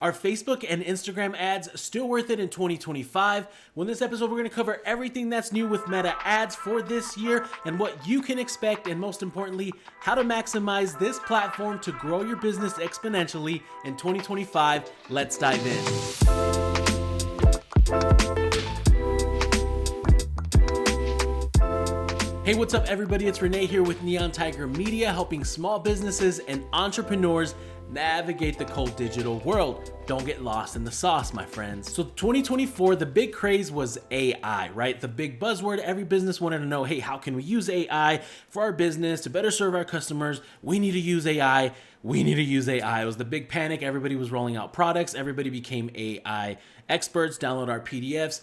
Are Facebook and Instagram ads still worth it in 2025? Well, in this episode, we're going to cover everything that's new with Meta ads for this year and what you can expect, and most importantly, how to maximize this platform to grow your business exponentially in 2025. Let's dive in. Hey, what's up, everybody? It's Renee here with Neon Tiger Media, helping small businesses and entrepreneurs navigate the cold digital world. Don't get lost in the sauce, my friends. So 2024, the big craze was AI, right? The big buzzword. Every business wanted to know, hey, how can we use AI for our business to better serve our customers? We need to use AI. We need to use AI. It was the big panic. Everybody was rolling out products. Everybody became AI experts. Download our PDFs.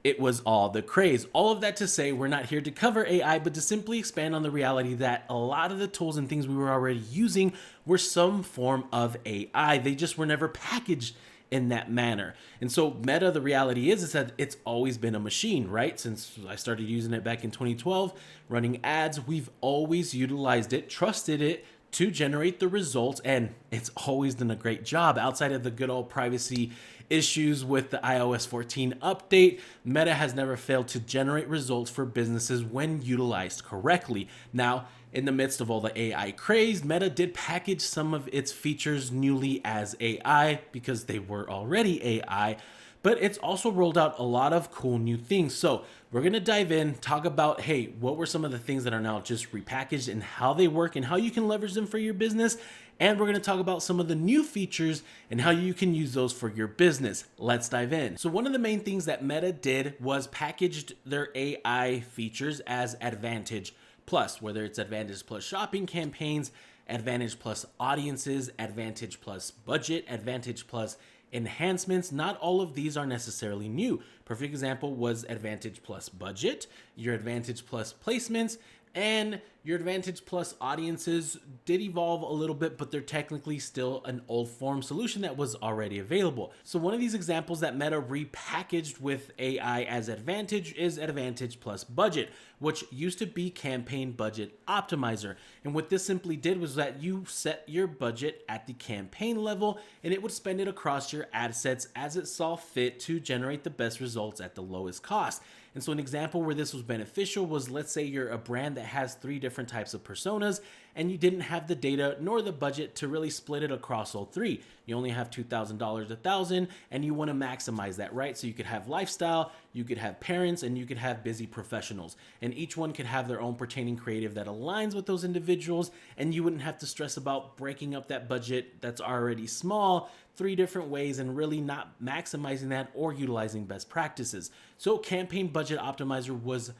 It was all the craze. All of that to say, we're not here to cover AI, but to simply expand on the reality that a lot of the tools and things we were already using were some form of AI. They just were never packaged in that manner. And so Meta, the reality is that it's always been a machine, right? Since I started using it back in 2012, running ads, we've always utilized it, trusted it to generate the results, and it's always done a great job. Outside of the good old privacy issues with the iOS 14 update, Meta has never failed to generate results for businesses when utilized correctly. Now, in the midst of all the AI craze, Meta did package some of its features newly as AI because they were already AI, but it's also rolled out a lot of cool new things. So we're going to dive in, talk about, hey, what were some of the things that are now just repackaged and how they work and how you can leverage them for your business. And we're going to talk about some of the new features and how you can use those for your business. Let's dive in. So one of the main things that Meta did was packaged their AI features as Advantage Plus, whether it's Advantage Plus shopping campaigns, Advantage Plus audiences, Advantage Plus budget, Advantage Plus enhancements. Not all of these are necessarily new. Perfect example was Advantage Plus budget, your Advantage Plus placements, and your Advantage Plus audiences did evolve a little bit, but they're technically still an old form solution that was already available. So one of these examples that Meta repackaged with AI as Advantage is Advantage Plus budget, which used to be Campaign Budget Optimizer. And what this simply did was that you set your budget at the campaign level and it would spend it across your ad sets as it saw fit to generate the best results at the lowest cost. And so an example where this was beneficial was, let's say you're a brand that has 3 different types of personas and you didn't have the data nor the budget to really split it across all 3. You only have $2,000, $1,000, and you want to maximize that, right? So you could have lifestyle, you could have parents, and you could have busy professionals. And each one could have their own pertaining creative that aligns with those individuals, and you wouldn't have to stress about breaking up that budget that's already small 3 different ways and really not maximizing that or utilizing best practices. So Campaign Budget Optimizer was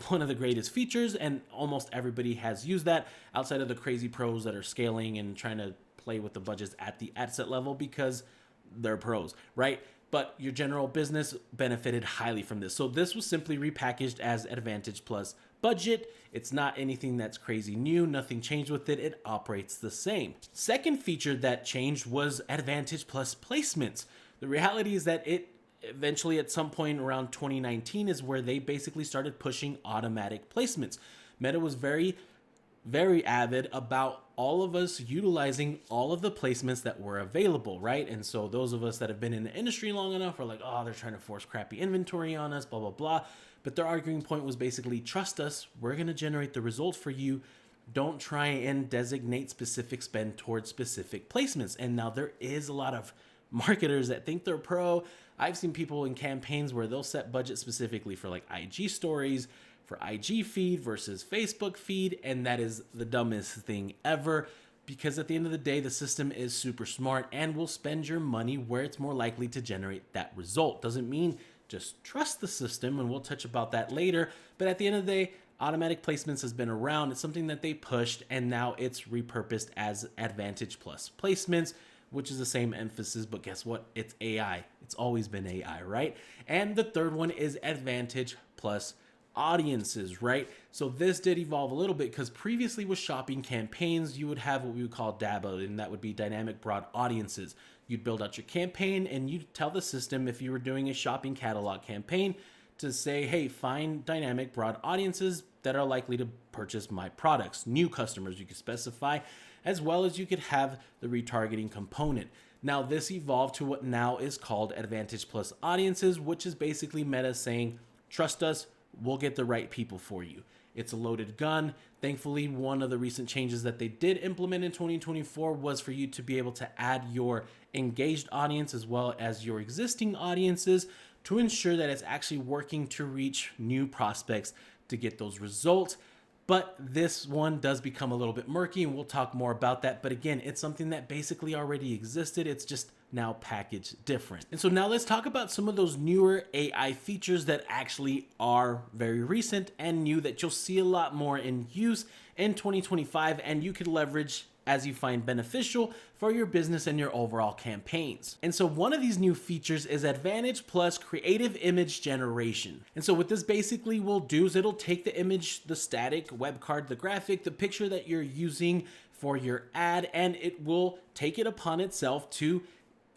one of the greatest features, and almost everybody has used that outside of the crazy pros that are scaling and trying to play with the budgets at the ad set level because they're pros, right? But your general business benefited highly from this. So this was simply repackaged as Advantage Plus budget. It's not anything that's crazy new. Nothing changed with it. It operates the same. Second feature that changed was Advantage Plus placements. The reality is that it eventually at some point around 2019 is where they basically started pushing automatic placements. Meta was very avid about all of us utilizing all of the placements that were available, right? And so those of us that have been in the industry long enough are like, oh, they're trying to force crappy inventory on us, blah, blah, blah. But their arguing point was basically, trust us, we're going to generate the results for you. Don't try and designate specific spend towards specific placements. And now there is a lot of marketers that think they're pro. I've seen people in campaigns where they'll set budget specifically for like IG stories, for IG feed versus Facebook feed, and that is the dumbest thing ever, because at the end of the day, the system is super smart and will spend your money where it's more likely to generate that result. Doesn't mean just trust the system, and we'll touch about that later, but at the end of the day, automatic placements has been around. It's something that they pushed, and now it's repurposed as Advantage Plus placements, which is the same emphasis, but guess what? It's AI. It's always been AI, right? And the third one is Advantage Plus audiences, right? So this did evolve a little bit because previously with shopping campaigns, you would have what we would call DABA, and that would be dynamic broad audiences. You'd build out your campaign and you'd tell the system, if you were doing a shopping catalog campaign, to say, hey, find dynamic broad audiences that are likely to purchase my products. New customers you could specify, as well as you could have the retargeting component. Now, this evolved to what now is called Advantage Plus Audiences, which is basically Meta saying, trust us, we'll get the right people for you. It's a loaded gun. Thankfully, one of the recent changes that they did implement in 2024 was for you to be able to add your engaged audience as well as your existing audiences to ensure that it's actually working to reach new prospects to get those results. But this one does become a little bit murky, and we'll talk more about that. But again, it's something that basically already existed. It's just now packaged different. And so now let's talk about some of those newer AI features that actually are very recent and new that you'll see a lot more in use in 2025, and you could leverage as you find beneficial for your business and your overall campaigns. And so one of these new features is Advantage Plus Creative Image Generation. And so what this basically will do is it'll take the image, the static web card, the graphic, the picture that you're using for your ad, and it will take it upon itself to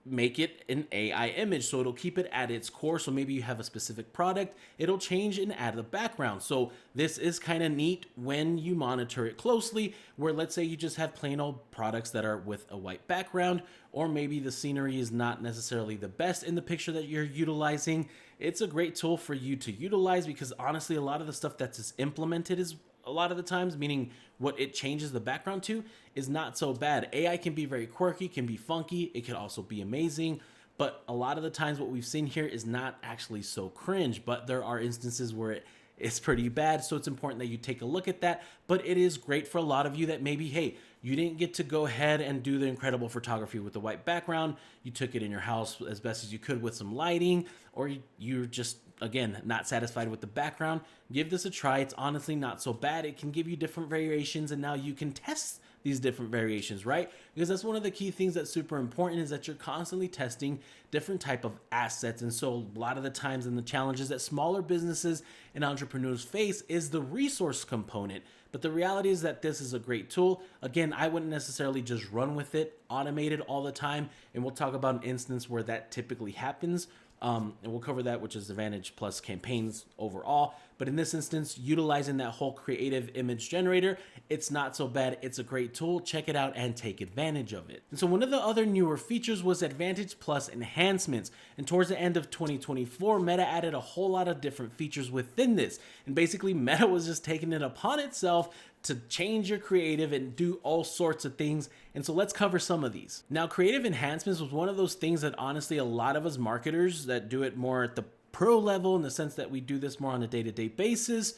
make it an AI image. So it'll keep it at its core. So maybe you have a specific product, it'll change and add the background. So this is kind of neat when you monitor it closely, where let's say you just have plain old products that are with a white background, or maybe the scenery is not necessarily the best in the picture that you're utilizing. It's a great tool for you to utilize because honestly, a lot of the stuff that's implemented is a lot of the times, meaning what it changes the background to, is not so bad. AI can be very quirky, can be funky, it can also be amazing, but a lot of the times what we've seen here is not actually so cringe, but there are instances where it's pretty bad, so it's important that you take a look at that. But it is great for a lot of you that maybe, hey, you didn't get to go ahead and do the incredible photography with the white background, you took it in your house as best as you could with some lighting, or you're just, again, not satisfied with the background. Give this a try. It's honestly not so bad. It can give you different variations, and now you can test these different variations, right? Because that's one of the key things that's super important, is that you're constantly testing different type of assets. And so a lot of the times, and the challenges that smaller businesses and entrepreneurs face is the resource component. But the reality is that this is a great tool. Again, I wouldn't necessarily just run with it, automate it all the time. And we'll talk about an instance where that typically happens. And we'll cover that, which is Advantage Plus campaigns overall. But in this instance, utilizing that whole creative image generator, it's not so bad. It's a great tool. Check it out and take advantage of it. And so one of the other newer features was Advantage Plus enhancements. And towards the end of 2024, Meta added a whole lot of different features within this. And basically, Meta was just taking it upon itself to change your creative and do all sorts of things. And so let's cover some of these. Now, creative enhancements was one of those things that honestly a lot of us marketers that do it more at the pro level, in the sense that we do this more on a day-to-day basis,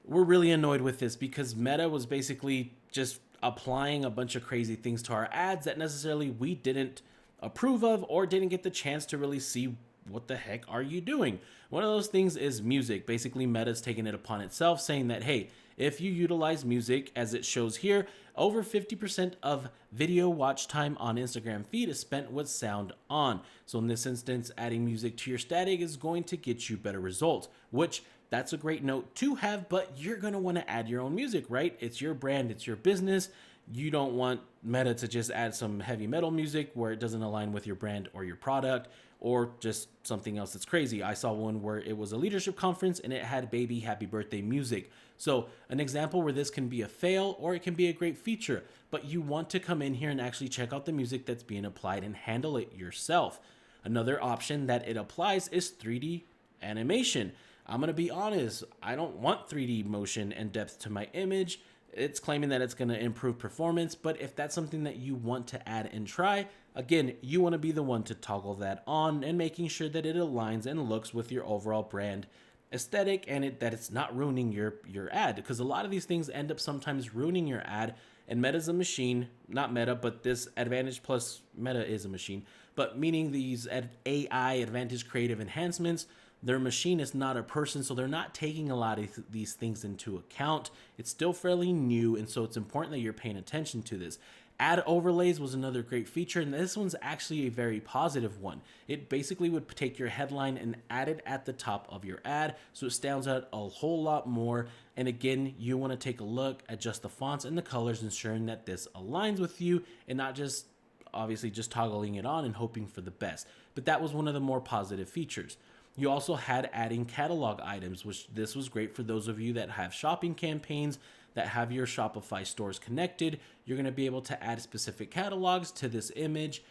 we're really annoyed with this because Meta was basically just applying a bunch of crazy things to our ads that necessarily we didn't approve of or didn't get the chance to really see what the heck are you doing. One of those things is music. Basically, Meta's taking it upon itself, saying that, hey, if you utilize music, as it shows here, over 50% of video watch time on Instagram feed is spent with sound on. So in this instance, adding music to your static is going to get you better results, which that's a great note to have, but you're going to want to add your own music, right? It's your brand, it's your business. You don't want Meta to just add some heavy metal music where it doesn't align with your brand or your product, or just something else that's crazy. I saw one where it was a leadership conference and it had baby happy birthday music. So an example where this can be a fail or it can be a great feature, but you want to come in here and actually check out the music that's being applied and handle it yourself. Another option that it applies is 3D animation. I'm going to be honest, I don't want 3D motion and depth to my image. It's claiming that it's going to improve performance, but if that's something that you want to add and try, again, you want to be the one to toggle that on and making sure that it aligns and looks with your overall brand aesthetic, and that it's not ruining your ad, because a lot of these things end up sometimes ruining your ad. And Meta's a machine, not Meta, but this Advantage Plus, Meta is a machine, but meaning these AI Advantage creative enhancements, their machine is not a person, so they're not taking a lot of these things into account. It's still fairly new, and so it's important that you're paying attention to this. Ad overlays was another great feature, and this one's actually a very positive one. It basically would take your headline and add it at the top of your ad, so it stands out a whole lot more. And again, you want to take a look at just the fonts and the colors, ensuring that this aligns with you and not just obviously just toggling it on and hoping for the best. But that was one of the more positive features. You also had adding catalog items, which this was great for those of you that have shopping campaigns, that have your Shopify stores connected. You're going to be able to add specific catalogs to this image.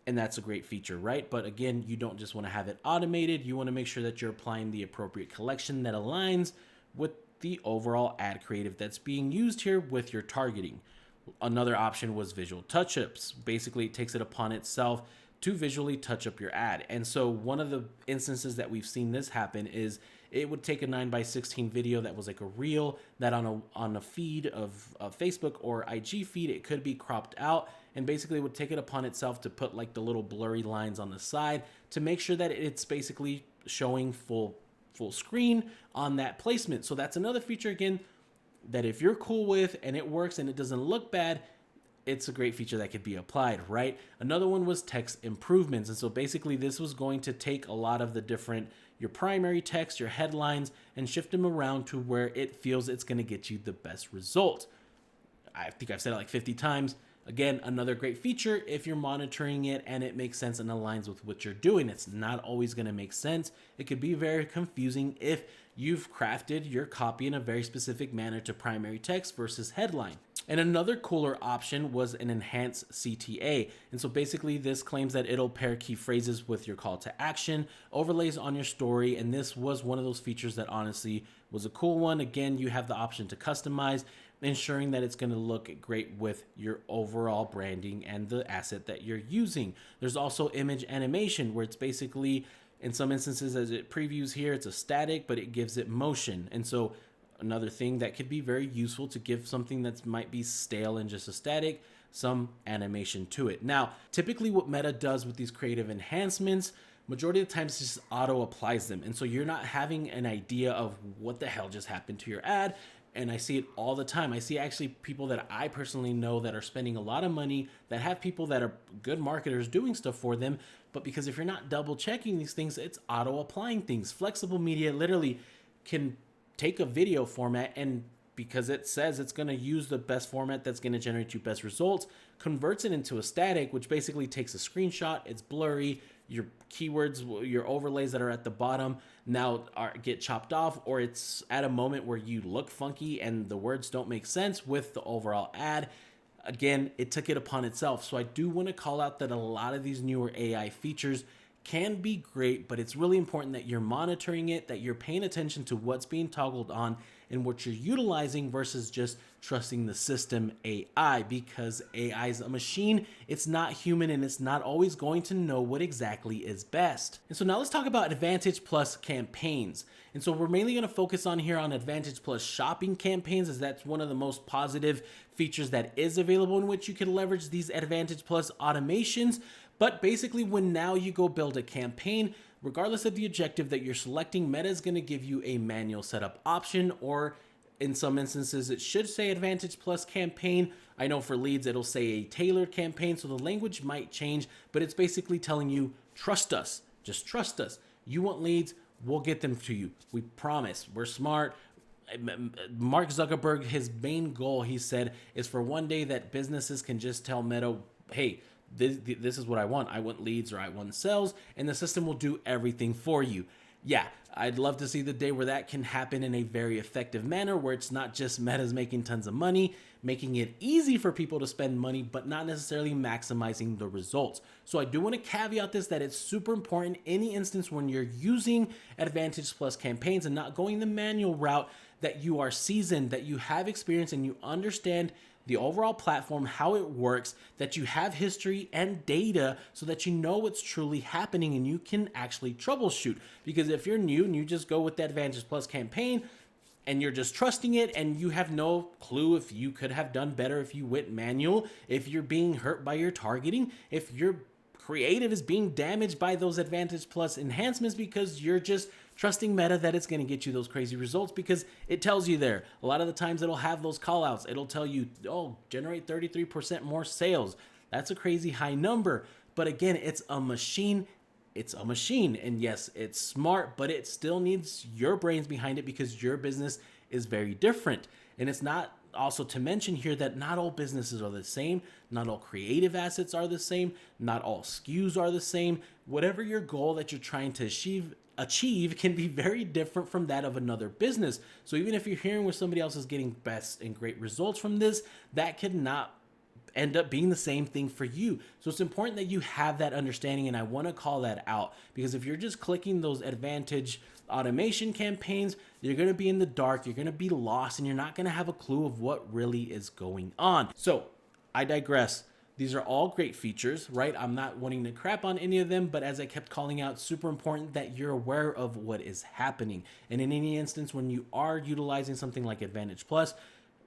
And that's a great feature, right? But again, you don't just want to have it automated. You want to make sure that you're applying the appropriate collection that aligns with the overall ad creative that's being used here with your targeting. Another option was visual touch-ups. Basically, it takes it upon itself to visually touch up your ad. And so one of the instances that we've seen this happen is it would take a 9:16 video that was like a reel that on a feed of Facebook or IG feed, it could be cropped out, and basically would take it upon itself to put like the little blurry lines on the side to make sure that it's basically showing full screen on that placement. So that's another feature, again, that if you're cool with and it works and it doesn't look bad, it's a great feature that could be applied, right? Another one was text improvements. And so basically this was going to take a lot of the different, your primary text, your headlines, and shift them around to where it feels it's going to get you the best result. I think I've said it like 50 times. Again, another great feature if you're monitoring it and it makes sense and aligns with what you're doing. It's not always going to make sense. It could be very confusing if you've crafted your copy in a very specific manner to primary text versus headline. And another cooler option was an enhanced CTA. And so basically this claims that it'll pair key phrases with your call to action, overlays on your story. And this was one of those features that honestly was a cool one. Again, you have the option to customize, ensuring that it's going to look great with your overall branding and the asset that you're using. There's also image animation, where it's basically, in some instances, as it previews here, it's a static, but it gives it motion. And so another thing that could be very useful to give something that might be stale and just a static, some animation to it. Now, typically what Meta does with these creative enhancements, majority of the times just auto applies them. And so you're not having an idea of what the hell just happened to your ad. And I see it all the time. I see actually people that I personally know that are spending a lot of money, that have people that are good marketers doing stuff for them. But because if you're not double checking these things, it's auto applying things. Flexible Media literally can take a video format, and because it says it's going to use the best format that's going to generate you best results, converts it into a static, which basically takes a screenshot. It's blurry. Your keywords, your overlays that are at the bottom now get chopped off, or it's at a moment where you look funky and the words don't make sense with the overall ad. Again, it took it upon itself. So I do want to call out that a lot of these newer AI features can be great, but it's really important that you're monitoring it, that you're paying attention to what's being toggled on and what you're utilizing versus just trusting the system AI, because AI is a machine. It's not human, and it's not always going to know what exactly is best. And so now let's talk about Advantage Plus campaigns. And so we're mainly going to focus on here on Advantage Plus shopping campaigns, as that's one of the most positive features that is available in which you can leverage these Advantage Plus automations. But basically, when now you go build a campaign, regardless of the objective that you're selecting, Meta is going to give you a manual setup option, or in some instances, it should say Advantage Plus campaign. I know for leads, it'll say a tailored campaign, so the language might change, but it's basically telling you, trust us, just trust us. You want leads, we'll get them to you. We promise, we're smart. Mark Zuckerberg, his main goal, he said, is for one day that businesses can just tell Meta, hey, this is what I want. I want leads or I want sales, and the system will do everything for you. Yeah, I'd love to see the day where that can happen in a very effective manner, where it's not just Meta's making tons of money, making it easy for people to spend money, but not necessarily maximizing the results. So I do want to caveat this, that it's super important any instance when you're using Advantage Plus campaigns and not going the manual route, that you are seasoned, that you have experience and you understand the overall platform, how it works, that you have history and data so that you know what's truly happening and you can actually troubleshoot. Because if you're new and you just go with the Advantage Plus campaign and you're just trusting it and you have no clue if you could have done better if you went manual, if you're being hurt by your targeting, if your creative is being damaged by those Advantage Plus enhancements because you're just trusting Meta that it's going to get you those crazy results because it tells you there. A lot of the times it'll have those call outs. It'll tell you, oh, generate 33% more sales. That's a crazy high number. But again, it's a machine. It's a machine. And yes, it's smart, but it still needs your brains behind it because your business is very different. And it's not also to mention here that not all businesses are the same. Not all creative assets are the same. Not all SKUs are the same. Whatever your goal that you're trying to achieve can be very different from that of another business. So even if you're hearing where somebody else is getting best and great results from this, that could not end up being the same thing for you. So it's important that you have that understanding, and I want to call that out, because if you're just clicking those Advantage automation campaigns, you're going to be in the dark, you're going to be lost, and you're not going to have a clue of what really is going on. So I digress. These are all great features, right? I'm not wanting to crap on any of them, but as I kept calling out, super important that you're aware of what is happening. And in any instance, when you are utilizing something like Advantage Plus,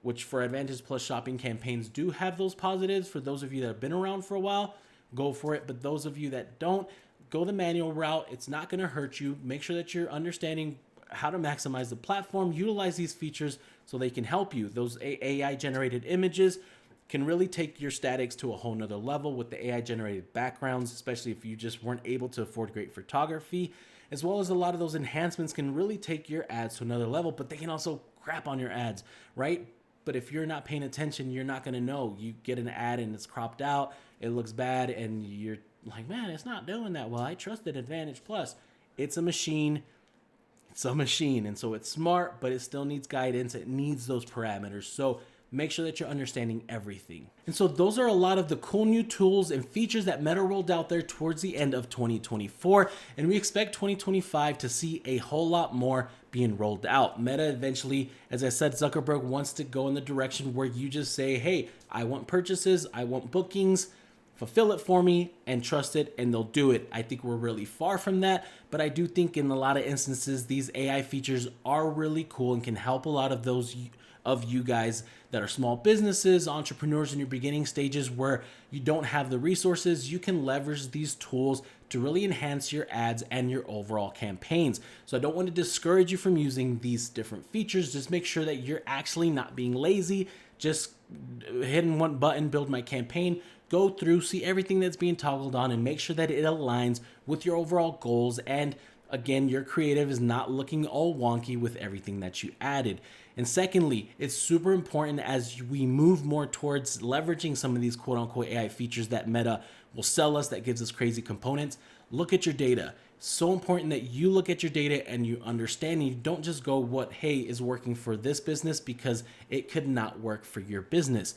which for Advantage Plus shopping campaigns do have those positives, for those of you that have been around for a while, go for it. But those of you that don't, go the manual route. It's not going to hurt you. Make sure that you're understanding how to maximize the platform, utilize these features so they can help you. Those AI generated images can really take your statics to a whole nother level with the AI generated backgrounds, especially if you just weren't able to afford great photography, as well as a lot of those enhancements can really take your ads to another level, but they can also crap on your ads, right? But if you're not paying attention, you're not going to know. You get an ad and it's cropped out, it looks bad, and you're like, man, it's not doing that well. I trusted Advantage Plus. It's a machine. It's a machine. And so it's smart, but it still needs guidance. It needs those parameters. So make sure that you're understanding everything. And so those are a lot of the cool new tools and features that Meta rolled out there towards the end of 2024. And we expect 2025 to see a whole lot more being rolled out. Meta eventually, as I said, Zuckerberg wants to go in the direction where you just say, hey, I want purchases, I want bookings, fulfill it for me and trust it, and they'll do it. I think we're really far from that, but I do think in a lot of instances, these AI features are really cool and can help a lot of those of you guys that are small businesses, entrepreneurs in your beginning stages where you don't have the resources. You can leverage these tools to really enhance your ads and your overall campaigns. So I don't want to discourage you from using these different features. Just make sure that you're actually not being lazy, just hitting one button, build my campaign. Go through, see everything that's being toggled on, and make sure that it aligns with your overall goals. And again, your creative is not looking all wonky with everything that you added. And secondly, it's super important as we move more towards leveraging some of these quote unquote AI features that Meta will sell us that gives us crazy components. Look at your data. So important that you look at your data and you understand, and you don't just go what, hey, is working for this business, because it could not work for your business.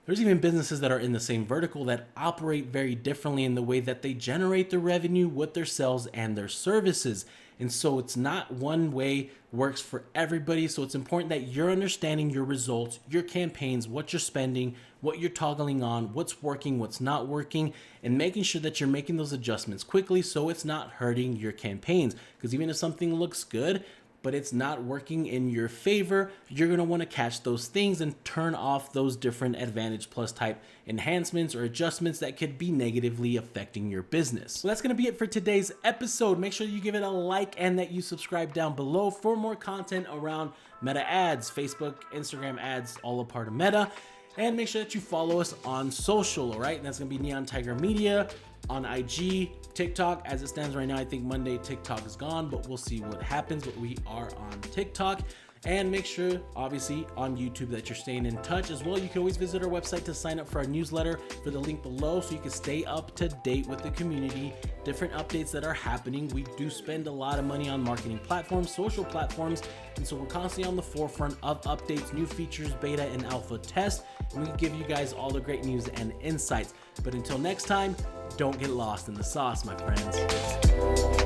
There's even businesses that are in the same vertical that operate very differently in the way that they generate their revenue with their sales and their services. And so it's not one way works for everybody. So it's important that you're understanding your results, your campaigns, what you're spending, what you're toggling on, what's working, what's not working, and making sure that you're making those adjustments quickly so it's not hurting your campaigns. Because even if something looks good, but it's not working in your favor, you're going to want to catch those things and turn off those different Advantage Plus type enhancements or adjustments that could be negatively affecting your business. So that's going to be it for today's episode. Make sure you give it a like and that you subscribe down below for more content around Meta ads, Facebook, Instagram ads, all a part of Meta. And make sure that you follow us on social, all right? And that's going to be Neon Tiger Media on IG, TikTok. As it stands right now, I think Monday TikTok is gone, but we'll see what happens. But we are on TikTok. And make sure, obviously, on YouTube that you're staying in touch as well. You can always visit our website to sign up for our newsletter for the link below so you can stay up to date with the community, different updates that are happening. We do spend a lot of money on marketing platforms, social platforms, and so we're constantly on the forefront of updates, new features, beta and alpha tests, and we can give you guys all the great news and insights. But until next time, don't get lost in the sauce, my friends.